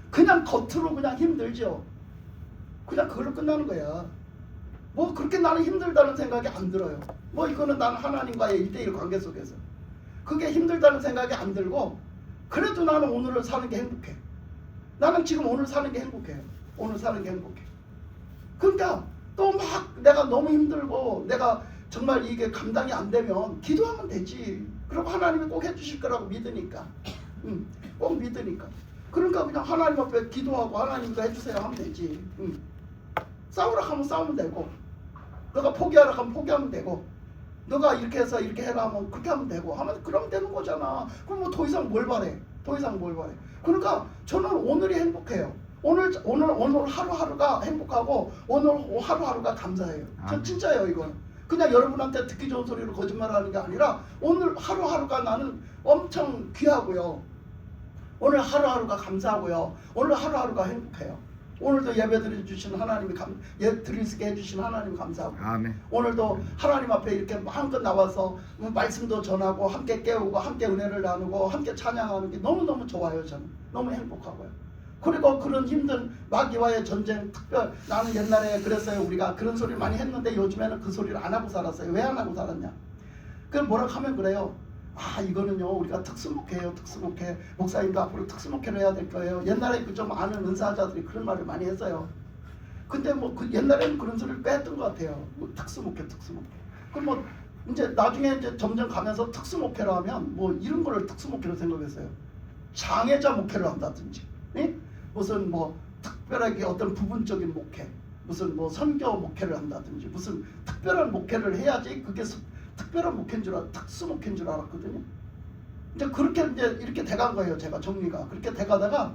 그냥 겉으로 그냥 힘들죠. 그냥 그걸로 끝나는 거야. 뭐 그렇게 나는 힘들다는 생각이 안 들어요. 뭐 이거는 나는 하나님과의 1대1 관계 속에서 그게 힘들다는 생각이 안 들고 그래도 나는 오늘을 사는 게 행복해. 나는 지금 오늘 사는 게 행복해요. 오늘 사는 게 행복해. 그러니까 또 막 내가 너무 힘들고 내가 정말 이게 감당이 안 되면 기도하면 되지. 그리고 하나님이 꼭 해주실 거라고 믿으니까. 꼭 믿으니까. 그러니까 그냥 하나님 앞에 기도하고 하나님도 해주세요 하면 되지. 싸우라 하면 싸우면 되고, 너가 포기하라 하면 포기하면 되고, 너가 이렇게 해서 이렇게 해라 하면 그렇게 하면 되고 하면 그러면 되는 거잖아. 그럼 뭐 더 이상 뭘 바래? 더 이상 뭘 바래? 그러니까 저는 오늘이 행복해요. 오늘 하루하루가 행복하고 오늘 하루하루가 감사해요. 전 진짜예요 이거는. 그냥 여러분한테 듣기 좋은 소리로 거짓말하는 게 아니라 오늘 하루하루가 나는 엄청 귀하고요. 오늘 하루하루가 감사하고요. 오늘 하루하루가 행복해요. 오늘도 예배 드려주신 하나님이 드릴 수 있게 해주신 하나님 감사하고, 아멘. 오늘도 하나님 앞에 이렇게 마음껏 나와서 말씀도 전하고 함께 깨우고 함께 은혜를 나누고 함께 찬양하는 게 너무너무 좋아요. 저는 너무 행복하고요. 그리고 그런 힘든 마귀와의 전쟁, 특별 나는 옛날에 그랬어요. 우리가 그런 소리를 많이 했는데 요즘에는 그 소리를 안 하고 살았어요. 왜 안 하고 살았냐? 그 뭐라 하면 그래요. 아 이거는요 우리가 특수목회예요. 특수목회. 목사님도 앞으로 특수목회를 해야 될 거예요. 옛날에 그 좀 아는 은사자들이 그런 말을 많이 했어요. 근데 뭐 그 옛날에는 그런 소리를 뺐던 것 같아요. 뭐 특수목회. 그럼 뭐 이제 나중에 이제 점점 가면서 특수목회라 하면 뭐 이런 거를 특수목회로 생각했어요. 장애자 목회를 한다든지, 예? 무슨 뭐 특별하게 어떤 부분적인 목회, 무슨 뭐 선교 목회를 한다든지, 무슨 특별한 목회를 해야지 그게 특별한 목회인 줄 특수 목회인 줄 알았거든요. 이제 그렇게 이제 이렇게 돼간 거예요. 제가 정리가 그렇게 돼가다가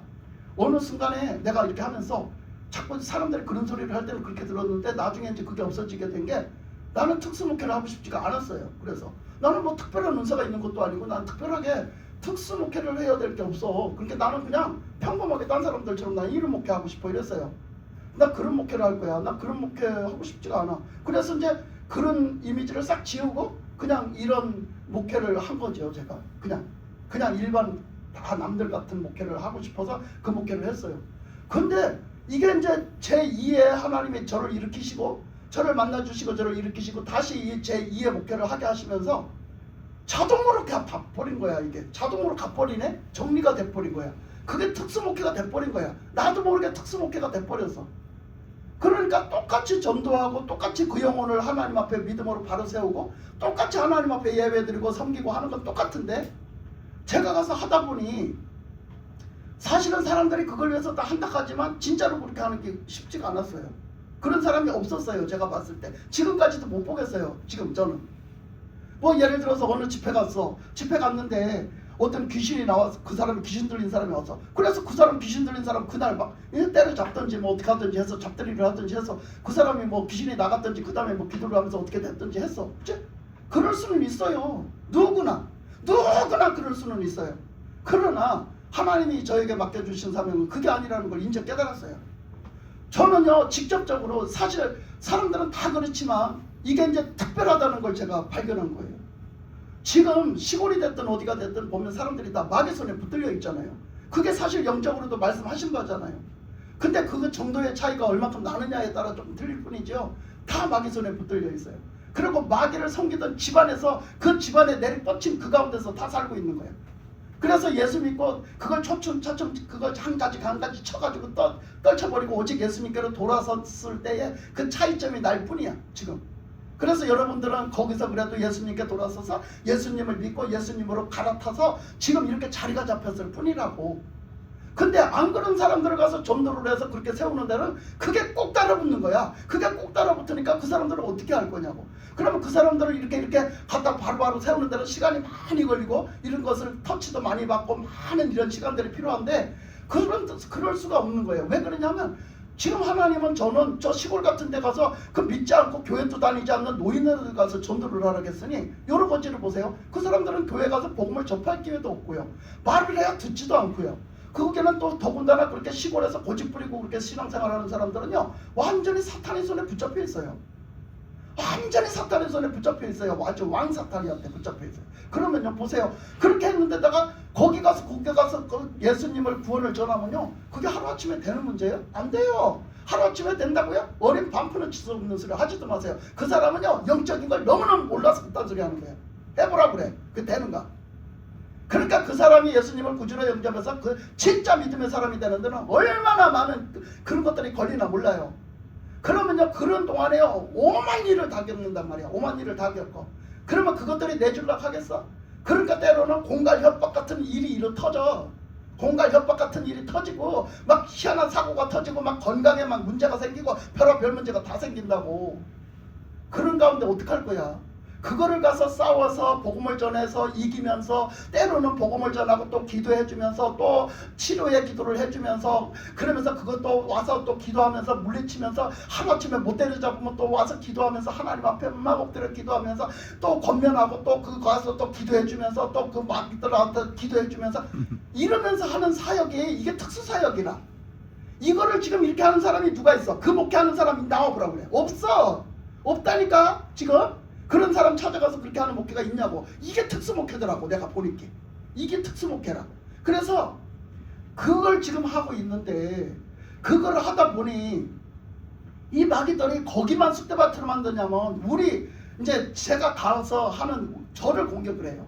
어느 순간에 내가 이렇게 하면서 자꾸 사람들이 그런 소리를 할 때는 그렇게 들었는데 나중에 이제 그게 없어지게 된 게 나는 특수 목회를 하고 싶지가 않았어요. 그래서 나는 뭐 특별한 은사가 있는 것도 아니고 난 특별하게 특수 목회를 해야 될 게 없어. 그러니까 나는 그냥 평범하게 딴 사람들처럼 난 이런 목회 하고 싶어 이랬어요. 나 그런 목회를 할 거야. 나 그런 목회 하고 싶지가 않아. 그래서 이제 그런 이미지를 싹 지우고 그냥 이런 목회를 한 거죠. 제가 그냥 일반 다 남들 같은 목회를 하고 싶어서 그 목회를 했어요. 근데 이게 이제 제2의 하나님이 저를 일으키시고 저를 만나주시고 저를 일으키시고 다시 이 제2의 목회를 하게 하시면서 자동으로 가버린 거야. 이게 자동으로 가버리네. 정리가 돼버린 거야. 그게 특수목회가 돼버린 거야. 나도 모르게 특수목회가 돼버렸어. 그러니까 똑같이 전도하고 똑같이 그 영혼을 하나님 앞에 믿음으로 바로 세우고 똑같이 하나님 앞에 예배드리고 섬기고 하는 건 똑같은데 제가 가서 하다 보니 사실은 사람들이 그걸 위해서 다 한다 하지만 진짜로 그렇게 하는 게 쉽지가 않았어요. 그런 사람이 없었어요. 제가 봤을 때. 지금까지도 못 보겠어요. 지금 저는. 뭐 예를 들어서 어느 집회 갔어. 집회 갔는데 어떤 귀신이 나와서 그 사람이 귀신 들린 사람이 왔어. 그래서 그 사람 귀신 들린 사람 그날 막 때려잡든지 뭐 어떻게 하든지 해서 잡들이를 하든지 해서 그 사람이 뭐 귀신이 나갔든지 그 다음에 뭐 기도를 하면서 어떻게 됐든지 했어. 그치? 그럴 수는 있어요. 누구나 그럴 수는 있어요. 그러나 하나님이 저에게 맡겨주신 사명은 그게 아니라는 걸 이제 깨달았어요. 저는요 직접적으로 사실 사람들은 다 그렇지만 이게 이제 특별하다는 걸 제가 발견한 거예요. 지금 시골이 됐든 어디가 됐든 보면 사람들이 다 마귀 손에 붙들려 있잖아요. 그게 사실 영적으로도 말씀하신 바잖아요. 근데 그 정도의 차이가 얼마큼 나느냐에 따라 좀 틀릴 뿐이죠. 다 마귀 손에 붙들려 있어요. 그리고 마귀를 섬기던 집안에서 그 집안에 내리뻗친 그 가운데서 다 살고 있는 거예요. 그래서 예수 믿고 그걸 초춤 그걸 한 가지 쳐가지고 떨쳐버리고 오직 예수님께로 돌아섰을 때의 그 차이점이 날 뿐이야 지금. 그래서 여러분들은 거기서 그래도 예수님께 돌아서서 예수님을 믿고 예수님으로 갈아타서 지금 이렇게 자리가 잡혔을 뿐이라고. 근데 안 그런 사람들을 가서 전도를 해서 그렇게 세우는 데는 그게 꼭 따라붙는 거야. 그게 꼭 따라붙으니까 그 사람들은 어떻게 할 거냐고. 그러면 그 사람들을 이렇게 갖다 바로바로 세우는 데는 시간이 많이 걸리고 이런 것을 터치도 많이 받고 많은 이런 시간들이 필요한데 그럴 수가 없는 거예요. 왜 그러냐면 지금 하나님은 저는 저 시골 같은 데 가서 그 믿지 않고 교회도 다니지 않는 노인들 가서 전도를 하라겠으니 여러 가지를 보세요. 그 사람들은 교회 가서 복음을 접할 기회도 없고요. 말을 해야 듣지도 않고요. 그게는 또 더군다나 그렇게 시골에서 고집 부리고 그렇게 신앙생활하는 사람들은요 완전히 사탄의 손에 붙잡혀 있어요. 완전히 사탄의 손에 붙잡혀 있어요. 아주 왕사탄이한테 붙잡혀 있어요. 그러면요 보세요. 그렇게 했는데다가 거기 가서 그 예수님을 구원을 전하면요 그게 하루아침에 되는 문제예요? 안 돼요. 하루아침에 된다고요? 어린 반푼을 칠 수 없는 소리 하지도 마세요. 그 사람은요 영적인 걸 너무너무 몰라서 그딴 소리 하는 거예요. 해보라 그래. 그게 되는가? 그러니까 그 사람이 예수님을 구주로 영접해서 그 진짜 믿음의 사람이 되는 데는 얼마나 많은 그런 것들이 걸리나 몰라요. 그러면요 그런 동안에요 오만 일을 다 겪는단 말이야. 오만 일을 다 겪어. 그러면 그것들이 내 줄락 하겠어? 그러니까 때로는 공갈 협박 같은 일이 터져. 공갈 협박 같은 일이 터지고 막 희한한 사고가 터지고 막 건강에 막 문제가 생기고 별의별 문제가 다 생긴다고. 그런 가운데 어떡할 거야? 그거를 가서 싸워서 복음을 전해서 이기면서 때로는 복음을 전하고 또 기도해주면서 또 치료의 기도를 해주면서 그러면서 그것도 와서 또 기도하면서 물리치면서 하루아침에 못 때려잡으면 또 와서 기도하면서 하나님 앞에 막 엎드려 기도하면서 또 권면하고 또 그 가서 또 기도해주면서 또 그 마귀들한테 기도해주면서 이러면서 하는 사역이 이게 특수사역이라. 이거를 지금 이렇게 하는 사람이 누가 있어? 그 목회하는 사람이 나와보라고 그래. 없어. 없다니까 지금. 그런 사람 찾아가서 그렇게 하는 목회가 있냐고. 이게 특수목회더라고. 내가 보니까 이게 특수목회라고. 그래서 그걸 지금 하고 있는데 그걸 하다 보니 이 마귀들이 거기만 쑥대밭으로 만드냐면 우리 이제 제가 가서 하는 저를 공격을 해요.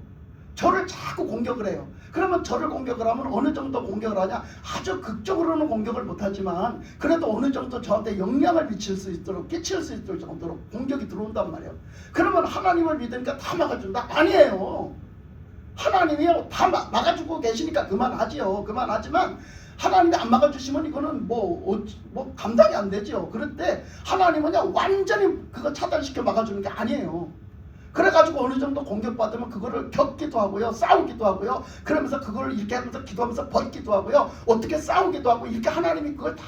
저를 자꾸 공격을 해요. 그러면 저를 공격을 하면 어느 정도 공격을 하냐? 아주 극적으로는 공격을 못하지만 그래도 어느 정도 저한테 영향을 미칠 수 있도록 끼칠 수 있을 정도로 공격이 들어온단 말이에요. 그러면 하나님을 믿으니까 다 막아준다? 아니에요. 하나님이요 다 막아주고 계시니까 그만하지요. 그만하지만 하나님이 안 막아주시면 이거는 뭐 감당이 안 되죠. 그런데 하나님은 그냥 완전히 그거 차단시켜 막아주는 게 아니에요. 그래가지고 어느 정도 공격받으면 그거를 겪기도 하고요. 싸우기도 하고요. 그러면서 그걸 이렇게 하면서 기도하면서 버티기도 하고요. 어떻게 싸우기도 하고 이렇게 하나님이 그걸 다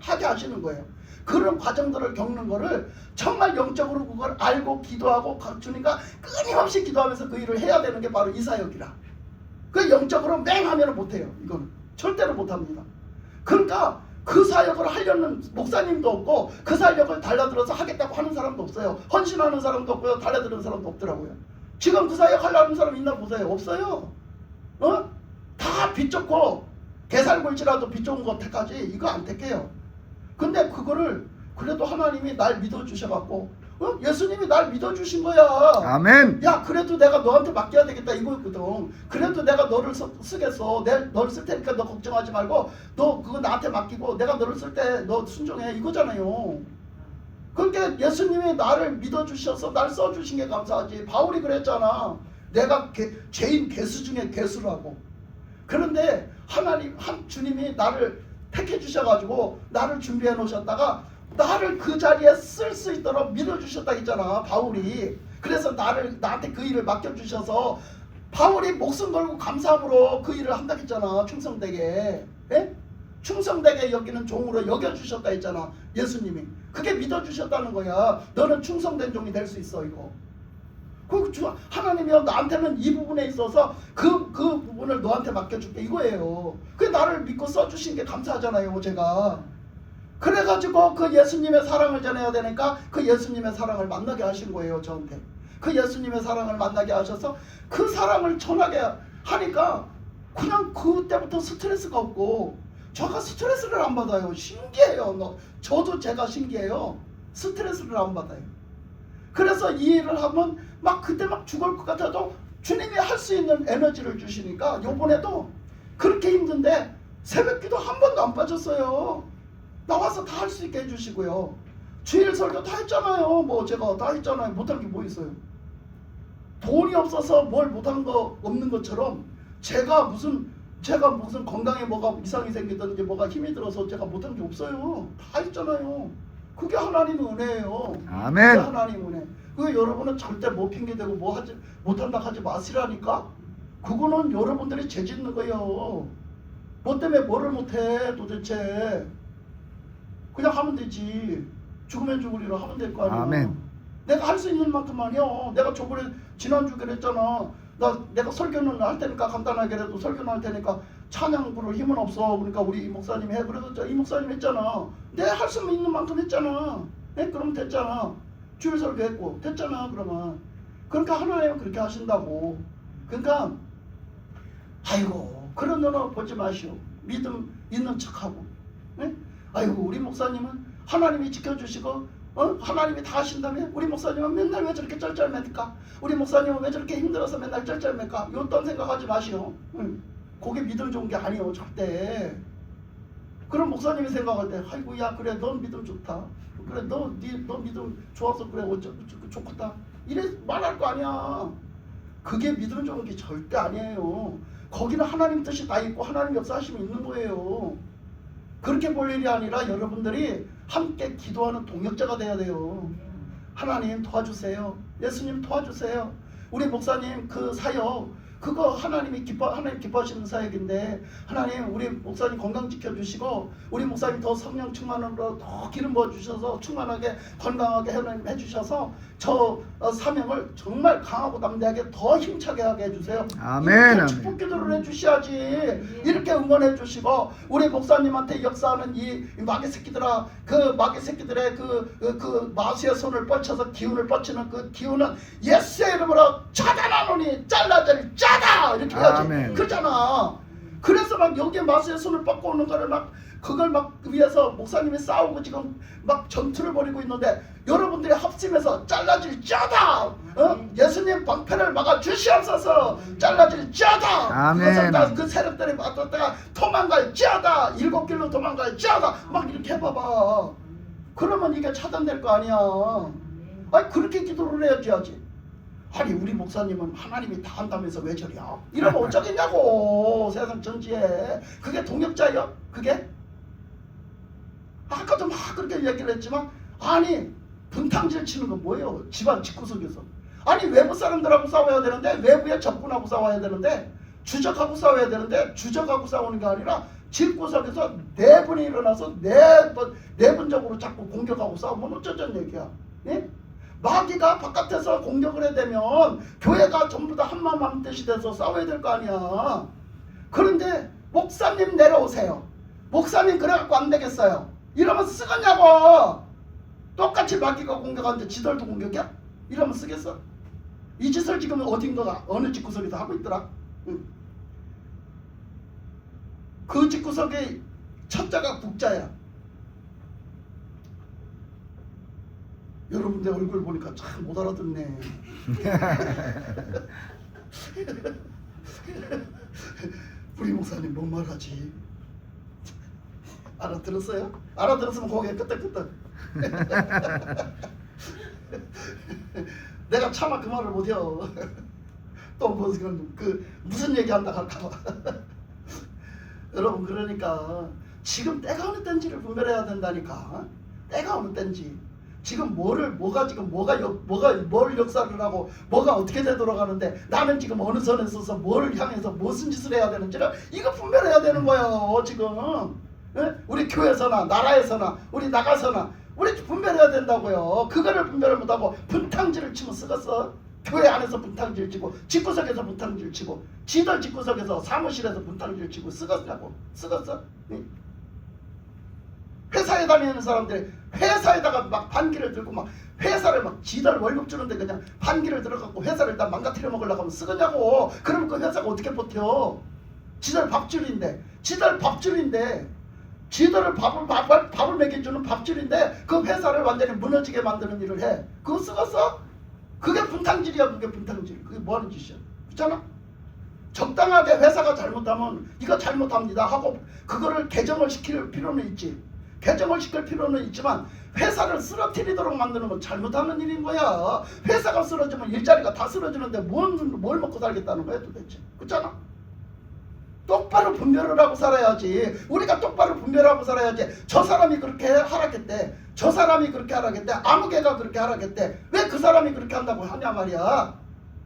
하게 하시는 거예요. 그런 과정들을 겪는 거를 정말 영적으로 그걸 알고 기도하고 주니까 끊임없이 기도하면서 그 일을 해야 되는 게 바로 이 사역이라. 그 영적으로 맹하면 못해요. 이건 절대로 못합니다. 그러니까 그 사역을 하려는 목사님도 없고 그 사역을 달라들어서 하겠다고 하는 사람도 없어요. 헌신하는 사람도 없고요. 달라드는 사람도 없더라고요. 지금 그 사역 하려는 사람 있나 보세요. 없어요. 다 빚좋고 개살굴지라도 빚좋은 거 택하지 이거 안 택해요. 근데 그거를 그래도 하나님이 날 믿어주셔갖고 예수님이 날 믿어주신 거야. 아멘. 야 그래도 내가 너한테 맡겨야 되겠다 이거였거든. 그래도 내가 너를 쓰겠어. 너를 쓸 테니까 너 걱정하지 말고 너 그거 나한테 맡기고 내가 너를 쓸 때 너 순종해 이거잖아요. 그러니까 예수님이 나를 믿어주셔서 날 써주신 게 감사하지. 바울이 그랬잖아. 내가 죄인 개수 중에 개수라고. 그런데 주님이 나를 택해 주셔가지고 나를 준비해 놓으셨다가 나를 그 자리에 쓸 수 있도록 믿어주셨다 했잖아 바울이. 그래서 나한테 그 일을 맡겨주셔서 바울이 목숨 걸고 감사함으로 그 일을 한다 했잖아. 충성되게. 예? 충성되게 여기는 종으로 여겨주셨다 했잖아 예수님이. 그게 믿어주셨다는 거야. 너는 충성된 종이 될 수 있어 이거. 하나님이 나한테는 이 부분에 있어서 그 부분을 너한테 맡겨줄게 이거예요. 그 나를 믿고 써주신 게 감사하잖아요 제가. 그래가지고 그 예수님의 사랑을 전해야 되니까 그 예수님의 사랑을 만나게 하신 거예요 저한테. 그 예수님의 사랑을 만나게 하셔서 그 사랑을 전하게 하니까 그냥 그때부터 스트레스가 없고 제가 스트레스를 안 받아요. 신기해요. 저도 제가 신기해요. 스트레스를 안 받아요. 그래서 이 일을 하면 막 그때 막 죽을 것 같아도 주님이 할 수 있는 에너지를 주시니까 요번에도 그렇게 힘든데 새벽기도 한 번도 안 빠졌어요. 나와서 다 할 수 있게 해주시고요. 주일 설교 다 했잖아요. 뭐 제가 다 했잖아요. 못한 게 뭐 있어요. 돈이 없어서 뭘 못한 거 없는 것처럼 제가 무슨 건강에 뭐가 이상이 생기든지 뭐가 힘이 들어서 제가 못한 게 없어요. 다 했잖아요. 그게 하나님의 은혜예요. 아멘. 그게 하나님의 은혜. 그게 여러분은 절대 뭐 핑계대고 못한다 하지 마시라니까. 그거는 여러분들이 죄 짓는 거예요. 뭐 때문에 뭐를 못해 도대체. 그냥 하면 되지. 죽으면 죽으리라 하면 될 거 아니야. 아멘. 내가 할 수 있는 만큼만요. 내가 저번에 지난주에 그랬잖아. 내가 설교는 할 테니까 간단하게라도 설교는 할 테니까 찬양 부를 힘은 없어. 그러니까 우리 이 목사님이 해. 그래서 이 목사님 했잖아. 내가 할 수 있는 만큼 했잖아. 네? 그럼 됐잖아. 주일 설교했고 됐잖아. 그러니까 하나님은 그렇게 하신다고. 그러니까 아이고 그런 눈으로 보지 마시오. 믿음 있는 척하고. 네? 아이고 우리 목사님은 하나님이 지켜주시고 하나님이 다 하신다며 우리 목사님은 맨날 왜 저렇게 쩔쩔맵니까? 우리 목사님은 왜 저렇게 힘들어서 맨날 쩔쩔맵니까? 이딴 생각하지 마시오. 그게 믿음 좋은 게 아니오 절대. 그런 목사님이 생각할 때 아이고 야 그래 넌 믿음 좋다. 그래 너 믿음 좋아서 그래 어쩌 좋겠다 이래 말할 거 아니야. 그게 믿음 좋은 게 절대 아니에요. 거기는 하나님 뜻이 다 있고 하나님 역사하심이 있는 거예요. 그렇게 볼 일이 아니라 여러분들이 함께 기도하는 동역자가 돼야 돼요. 하나님 도와주세요. 예수님 도와주세요. 우리 목사님 그 사역 그거 하나님 기뻐하시는 사역인데 하나님 우리 목사님 건강 지켜주시고 우리 목사님 더 성령 충만으로 더 기름 부어주셔서 충만하게 건강하게 해주셔서 저 사명을 정말 강하고 담대하게 더 힘차게 하게 해주세요. 아멘, 이렇게 축복 기도를 해주셔야지. 이렇게 응원해주시고 우리 목사님한테 역사하는 이 마귀 새끼들아 그 마귀 새끼들의 그 마수의 손을 뻗쳐서 기운을 뻗치는 그 기운은 예수의 이름으로 차단하노니 잘라질 짜다 이렇게 해야지. 아멘. 그러잖아. 그래서 막 여기에 마수의 손을 뻗고 오는 거를 막 그걸 막 위해서 목사님이 싸우고 지금 막 전투를 벌이고 있는데 여러분들이 합심해서 잘라질 짜다. 예수님 방패를 막아 주시옵소서. 잘라질 짜다. 아멘. 그래서 그 세력들이 맞았다가 도망갈 짜다. 7길로 도망갈 짜다. 막 이렇게 해봐봐. 그러면 이게 차단될 거 아니야. 아니 그렇게 기도를 해야지. 아니 우리 목사님은 하나님이 다 한다면서 왜 저래요? 이러면 어쩌겠냐고. 세상 전지에 그게 동역자예요? 그게? 아까도 막 그렇게 얘기를 했지만 아니 분탕질 치는 건 뭐예요? 집안 집구석에서. 아니 외부 사람들하고 싸워야 되는데 외부에 적군하고 싸워야 되는데 주적하고 싸워야 되는데 주적하고 싸우는 게 아니라 집구석에서 네 분이 일어나서 내분적으로 자꾸 공격하고 싸우면 어쩌자는 얘기야. 예? 마귀가 바깥에서 공격을 해야 되면 교회가 전부 다 한마음 한뜻이 돼서 싸워야 될 거 아니야. 그런데 목사님 내려오세요. 목사님 그래갖고 안 되겠어요. 이러면 쓰겠냐고. 똑같이 마귀가 공격하는데 지들도 공격이야? 이러면 쓰겠어? 이 짓을 지금 어딘가가 어느 집구석에서 하고 있더라. 응. 그 집구석의 첫자가 국자야. 여러분들 얼굴 보니까 참 못 알아듣네. 우리 목사님 뭔 말하지? 알아들었어요? 알아들었으면 고개 끄덕끄덕. 내가 차마 그 말을 못해요. 또 무슨 얘기한다 할까봐. 여러분 그러니까 지금 때가 어느 때인지를 분별해야 된다니까. 때가 어느 때인지. 지금 뭘 역사를 하고 뭐가 어떻게 되도록 하는데 나는 지금 어느 선에 서서 뭘 향해서 무슨 짓을 해야 되는지를 이거 분별해야 되는 거예요. 지금 예? 우리 교회에서나 나라에서나 우리 나가서나 우리 분별해야 된다고요. 그거를 분별을 못하고 분탕질을 치면 쓰겠어? 교회 안에서 분탕질 치고 집구석에서 분탕질 치고 지들 집구석에서 사무실에서 분탕질 치고 쓰겠냐고. 쓰겠어? 예? 회사에 다니는 사람들이 회사에다가 막 반기를 들고 막 회사를 막 지들 월급 주는데 그냥 반기를 들어갖고 회사를 다 망가뜨려 먹으려고 하면 쓰겠냐고. 그러면 그 회사가 어떻게 버텨? 지들 밥줄인데 지들을 밥을 먹여주는 밥줄인데 그 회사를 완전히 무너지게 만드는 일을 해. 그거 쓰겠어? 그게 분탕질이야. 그게 분탕질. 그게 뭐하는 짓이야. 그렇잖아? 적당하게 회사가 잘못하면 이거 잘못합니다 하고 그거를 개정을 시킬 필요는 있지. 개정을 시킬 필요는 있지만 회사를 쓰러뜨리도록 만드는 건 잘못하는 일인 거야. 회사가 쓰러지면 일자리가 다 쓰러지는데 뭘 먹고 살겠다는 거야 도대체. 그렇잖아? 똑바로 분별을 하고 살아야지. 우리가 똑바로 분별하고 살아야지. 저 사람이 그렇게 하라겠대. 저 사람이 그렇게 하라겠대. 아무 개가 그렇게 하라겠대. 왜 그 사람이 그렇게 한다고 하냐 말이야.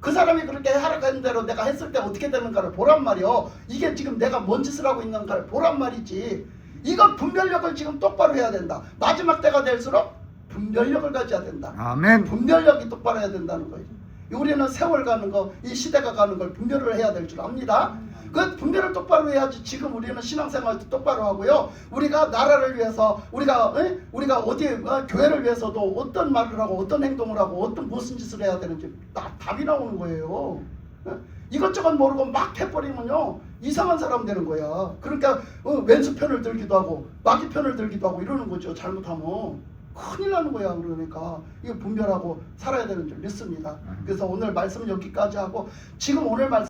그 사람이 그렇게 하라는 대로 내가 했을 때 어떻게 되는가를 보란 말이요. 이게 지금 내가 뭔 짓을 하고 있는가를 보란 말이지. 이건 분별력을 지금 똑바로 해야 된다. 마지막 때가 될수록 분별력을 가져야 된다. 아멘. 분별력이 똑바로 해야 된다는 거예요. 우리는 세월 가는 거, 이 시대가 가는 걸 분별을 해야 될 줄 압니다. 그 분별을 똑바로 해야지. 지금 우리는 신앙생활도 똑바로 하고요. 우리가 나라를 위해서 우리가 어디 교회를 위해서도 어떤 말을 하고 어떤 행동을 하고 어떤 무슨 짓을 해야 되는지 답이 나오는 거예요. 이것저것 모르고 막 해버리면요 이상한 사람 되는 거야. 그러니까 왼수 편을 들기도 하고 마귀 편을 들기도 하고 이러는 거죠. 잘못하면 큰일 나는 거야. 그러니까 이거 분별하고 살아야 되는 줄 믿습니다. 그래서 오늘 말씀 여기까지 하고 지금 오늘 말씀